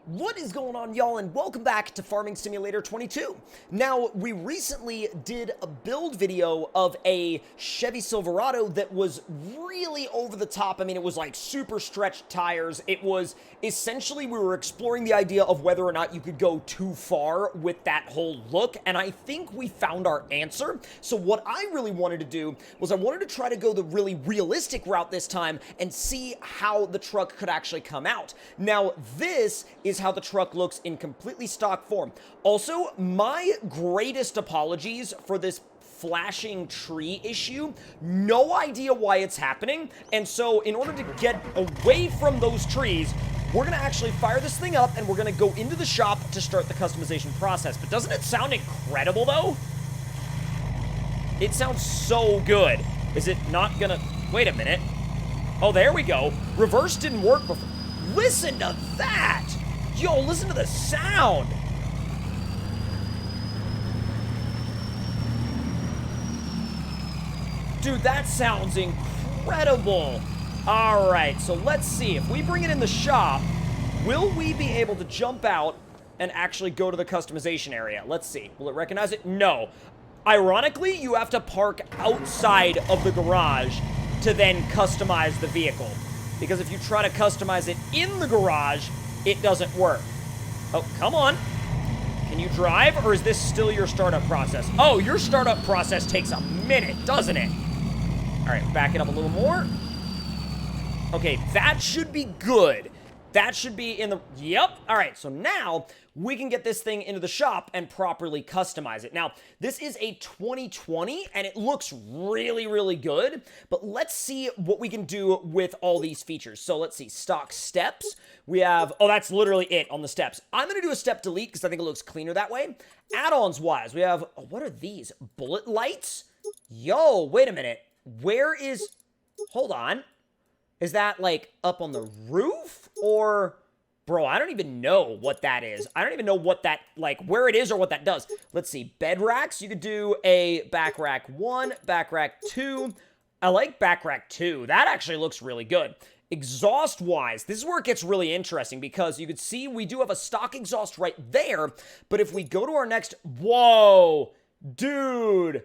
What is going on, y'all, and welcome back to Farming Simulator 22. Now, we recently did a build video of a Chevy Silverado that was really over the top. I mean, it was like super stretched tires. It was essentially, we were exploring the idea of whether or not you could go too far with that whole look, and I think we found our answer. So what I really wanted to do was I wanted to try to go the really realistic route this time and see how the truck could actually come out. Now, this is how the truck looks in completely stock form. Also, my greatest apologies for this flashing tree issue. No idea why it's happening. And so in order to get away from those trees, we're going to actually fire this thing up and we're going to go into the shop to start the customization process. But doesn't it sound incredible, though? It sounds so good. Is it not going to... Wait a minute. Oh, there we go. Reverse didn't work before. Listen to that! Yo, listen to the sound! Dude, that sounds incredible! Alright, so let's see. If we bring it in the shop, will we be able to jump out and actually go to the customization area? Let's see. Will it recognize it? No. Ironically, you have to park outside of the garage to then customize the vehicle. Because if you try to customize it in the garage, it doesn't work. Oh, come on. Can you drive, or is this still your startup process? Oh, your startup process takes a minute, doesn't it? All right, back it up a little more. Okay, that should be good. That should be in the... Yep. All right, so now we can get this thing into the shop and properly customize it. Now, this is a 2020, and it looks really, really good. But let's see what we can do with all these features. So let's see. Stock steps. We have... Oh, that's literally it on the steps. I'm going to do a step delete because I think it looks cleaner that way. Add-ons-wise, we have... Oh, what are these? Bullet lights? Yo, wait a minute. Where is... Hold on. Is that, like, up on the roof? Or, bro, I don't even know what that is. I don't even know what that, like, where it is or what that does. Let's see. Bed racks. You could do a back rack 1, back rack 2. I like back rack 2. That actually looks really good. Exhaust-wise, this is where it gets really interesting because you could see we do have a stock exhaust right there. But if we go to our next... Whoa! Dude!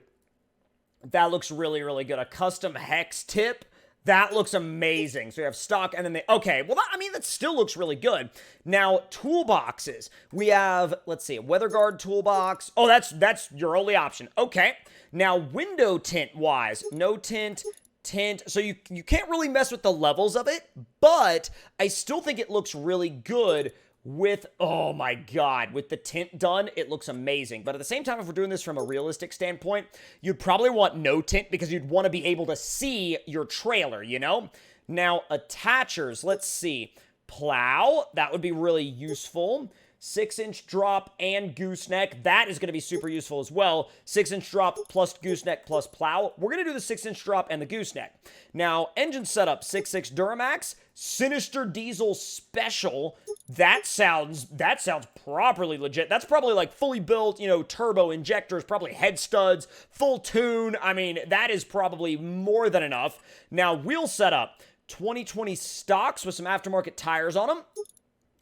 That looks really, really good. A custom hex tip. That looks amazing. So you have stock and then they... Okay, well, that still looks really good. Now, toolboxes. We have, let's see, a weather guard toolbox. Oh, that's your only option. Okay. Now, window tint-wise, no tint, tint. So you can't really mess with the levels of it, but I still think it looks really good with, oh my god, with the tint done, it looks amazing. But at the same time, if we're doing this from a realistic standpoint, you'd probably want no tint because you'd want to be able to see your trailer, you know? Now, attachers, let's see. Plow, that would be really useful. 6-inch drop and gooseneck. That is going to be super useful as well. 6-inch drop plus gooseneck plus plow. We're going to do the 6-inch drop and the gooseneck. Now, engine setup, 6.6 Duramax. Sinister Diesel Special. That sounds properly legit. That's probably like fully built, you know, turbo injectors, probably head studs, full tune. I mean, that is probably more than enough. Now, wheel setup, 2020 stocks with some aftermarket tires on them.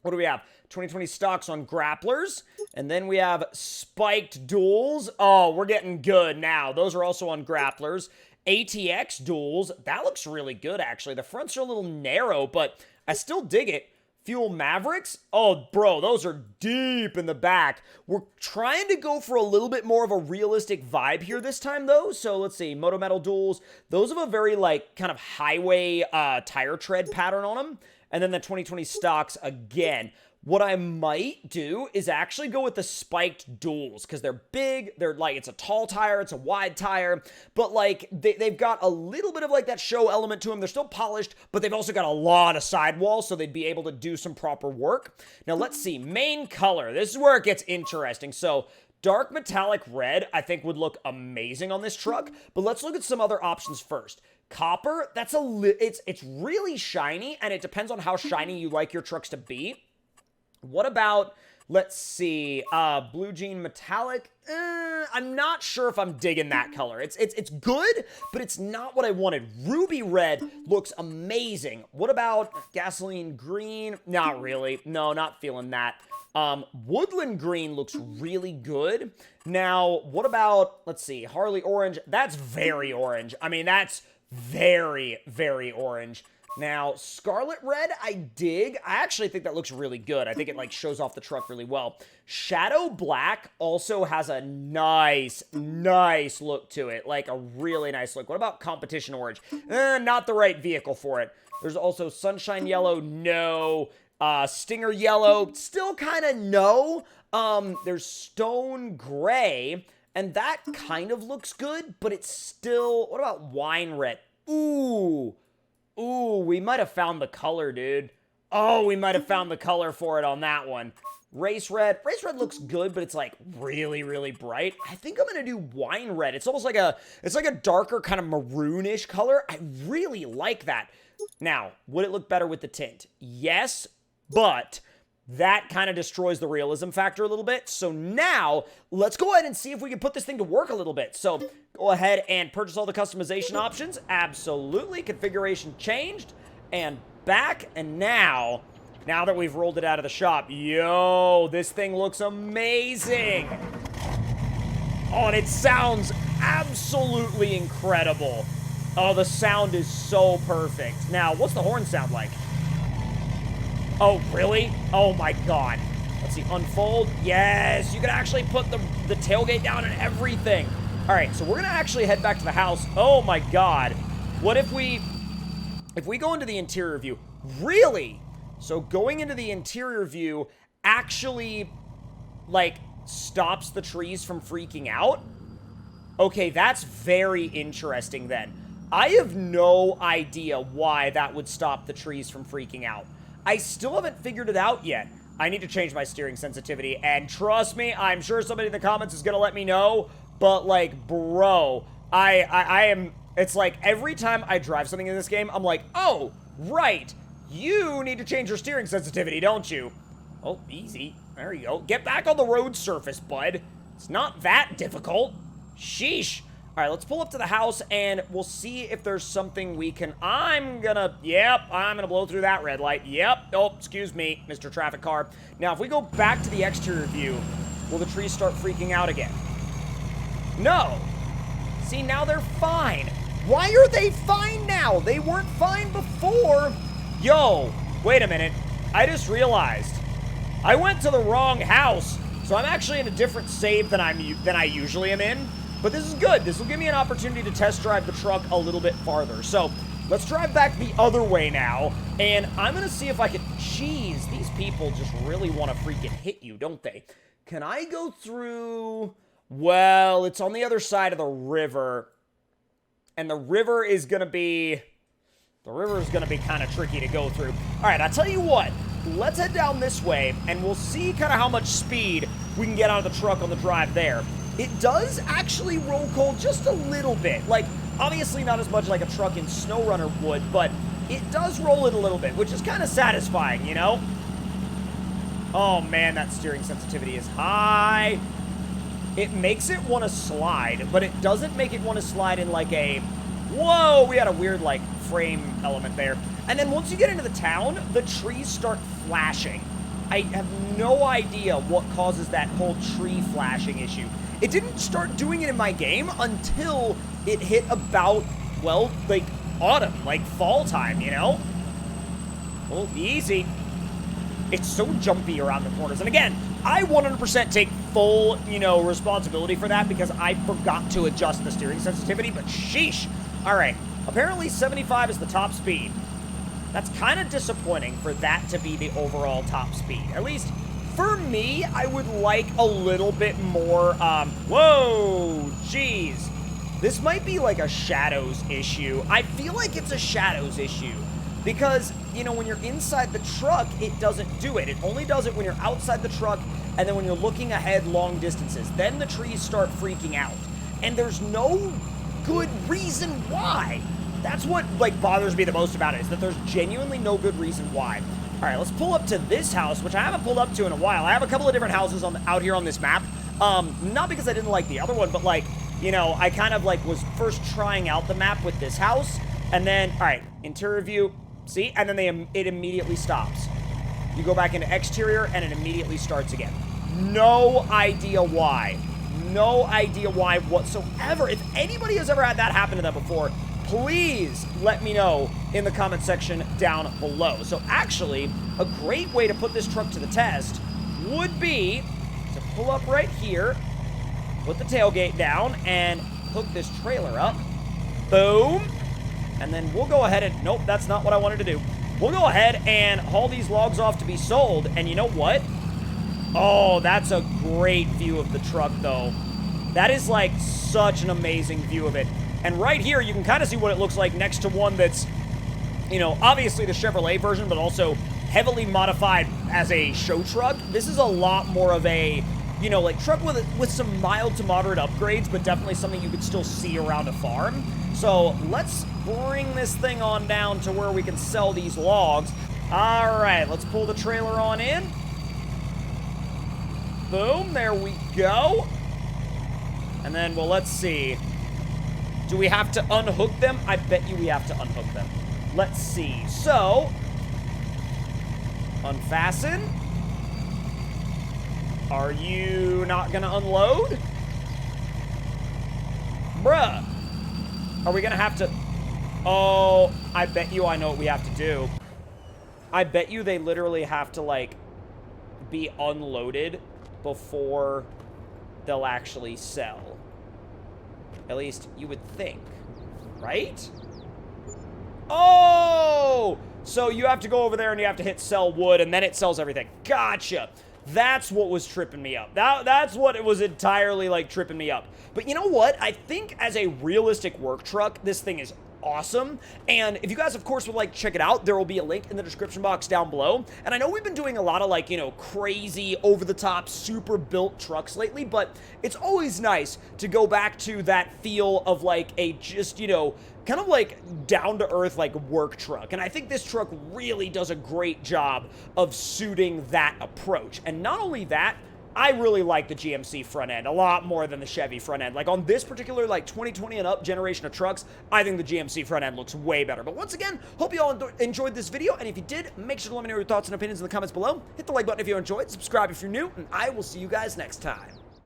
What do we have? 2020 stocks on grapplers. And then we have spiked duals. Oh, we're getting good now. Those are also on grapplers. ATX duals. That looks really good, actually. The fronts are a little narrow, but I still dig it. Fuel Mavericks. Oh, bro, those are deep in the back. We're trying to go for a little bit more of a realistic vibe here this time, though. So let's see. Moto Metal duals. Those have a very, like, kind of highway tire tread pattern on them. And then the 2020 stocks again. What I might do is actually go with the spiked duals because they're big. They're like, it's a tall tire, it's a wide tire, but like they've got a little bit of like that show element to them. They're still polished, but they've also got a lot of sidewall, so they'd be able to do some proper work. Now let's see, main color. This is where it gets interesting. So dark metallic red, I think would look amazing on this truck, but let's look at some other options first. Copper, it's really shiny, and it depends on how shiny you like your trucks to be. What about Let's see. Blue jean metallic. I'm not sure if I'm digging that color. It's good, but it's not what I wanted. Ruby red looks amazing. What about gasoline green? Not really. No, not feeling that. Woodland green looks really good. Now, what about, let's see, Harley orange? That's very orange. I mean, that's very, very orange. Now, Scarlet Red, I dig. I actually think that looks really good. I think it, like, shows off the truck really well. Shadow Black also has a nice look to it. Like, a really nice look. What about Competition Orange? Not the right vehicle for it. There's also Sunshine Yellow, no. Stinger Yellow, still kind of no. There's Stone Gray, and that kind of looks good, but it's still... What about Wine Red? Ooh, we might have found the color, dude. Oh, we might have found the color for it on that one. Race Red. Race Red looks good, but it's like really, really bright. I think I'm gonna do Wine Red. It's almost like it's like a darker kind of maroonish color. I really like that. Now, would it look better with the tint? Yes, but that kind of destroys the realism factor a little bit. So now, let's go ahead and see if we can put this thing to work a little bit. So, go ahead and purchase all the customization options. Absolutely. Configuration changed. And back. And now that we've rolled it out of the shop, yo, this thing looks amazing. Oh, and it sounds absolutely incredible. Oh, the sound is so perfect. Now, what's the horn sound like? Oh, really? Oh, my God. Let's see. Unfold. Yes. You can actually put the tailgate down and everything. All right. So we're going to actually head back to the house. Oh, my God. What if we go into the interior view? Really? So going into the interior view actually, like, stops the trees from freaking out? Okay, that's very interesting then. I have no idea why that would stop the trees from freaking out. I still haven't figured it out yet. I need to change my steering sensitivity, and trust me, I'm sure somebody in the comments is gonna let me know, but, like, bro, I am, it's like, every time I drive something in this game, I'm like, oh, right, you need to change your steering sensitivity, don't you? Oh, easy. There you go. Get back on the road surface, bud. It's not that difficult. Sheesh. All right, let's pull up to the house, and we'll see if there's something we can... I'm gonna blow through that red light. Yep. Oh, excuse me, Mr. Traffic Car. Now, if we go back to the exterior view, will the trees start freaking out again? No. See, now they're fine. Why are they fine now? They weren't fine before. Yo, wait a minute. I just realized I went to the wrong house, so I'm actually in a different save than I usually am in. But this is good. This will give me an opportunity to test drive the truck a little bit farther. So, let's drive back the other way now, and I'm going to see if I can... Jeez, these people just really want to freaking hit you, don't they? Can I go through... Well, it's on the other side of the river, and the river is going to be... The river is going to be kind of tricky to go through. All right, I'll tell you what. Let's head down this way, and we'll see kind of how much speed we can get out of the truck on the drive there. It does actually roll cold just a little bit. Like, obviously not as much like a truck in SnowRunner would, but it does roll it a little bit, which is kind of satisfying, you know? Oh, man, that steering sensitivity is high. It makes it want to slide, but it doesn't make it want to slide in like a... Whoa, we had a weird, like, frame element there. And then once you get into the town, the trees start flashing. I have no idea what causes that whole tree flashing issue. It didn't start doing it in my game until it hit about, well, like, autumn, like fall time, you know? Oh, easy. It's so jumpy around the corners. And again, I 100% take full, you know, responsibility for that because I forgot to adjust the steering sensitivity, but sheesh. All right, apparently 75 is the top speed. That's kind of disappointing for that to be the overall top speed. At least, for me, I would like a little bit more, whoa, jeez. This might be like a shadows issue. I feel like it's a shadows issue. Because, you know, when you're inside the truck, it doesn't do it. It only does it when you're outside the truck and then when you're looking ahead long distances. Then the trees start freaking out. And there's no good reason why. That's what, like, bothers me the most about it, is that there's genuinely no good reason why. All All right, let's pull up to this house, which I haven't pulled up to in a while. I have a couple of different houses out here on this map. Not because I didn't like the other one, but like, you know, I kind of like was first trying out the map with this house, and then, all right, interior view, see? And then it immediately stops. You go back into exterior, and it immediately starts again. No idea why. No idea why whatsoever. If anybody has ever had that happen to them before, please let me know in the comment section down below. So actually, a great way to put this truck to the test would be to pull up right here, put the tailgate down, and hook this trailer up. Boom. And then we'll go ahead and, nope, that's not what I wanted to do. We'll go ahead and haul these logs off to be sold. And you know what? Oh, that's a great view of the truck, though. That is like such an amazing view of it. And right here, you can kind of see what it looks like next to one that's, you know, obviously the Chevrolet version, but also heavily modified as a show truck. This is a lot more of a, you know, like truck with some mild to moderate upgrades, but definitely something you could still see around a farm. So let's bring this thing on down to where we can sell these logs. All right, let's pull the trailer on in. Boom, there we go. And then, well, let's see. Do we have to unhook them? I bet you we have to unhook them. Let's see. So, unfasten. Are you not gonna unload? Bruh. Are we gonna have to... Oh, I bet you I know what we have to do. I bet you they literally have to, like, be unloaded before they'll actually sell. At least you would think, right? Oh! So you have to go over there and you have to hit sell wood, and then it sells everything. Gotcha. That's what was tripping me up. That's what it was entirely, like, tripping me up. But you know what? I think as a realistic work truck, this thing is awesome. And if you guys, of course, would like to check it out, there will be a link in the description box down below. And I know we've been doing a lot of, like, you know, crazy, over-the-top, super built trucks lately, but it's always nice to go back to that feel of, like, a just, you know, kind of like down-to-earth, like, work truck. And I think this truck really does a great job of suiting that approach. And not only that, I really like the GMC front end a lot more than the Chevy front end. Like, on this particular, like, 2020 and up generation of trucks, I think the GMC front end looks way better. But once again, hope you all enjoyed this video. And if you did, make sure to let me know your thoughts and opinions in the comments below. Hit the like button if you enjoyed, subscribe if you're new, and I will see you guys next time.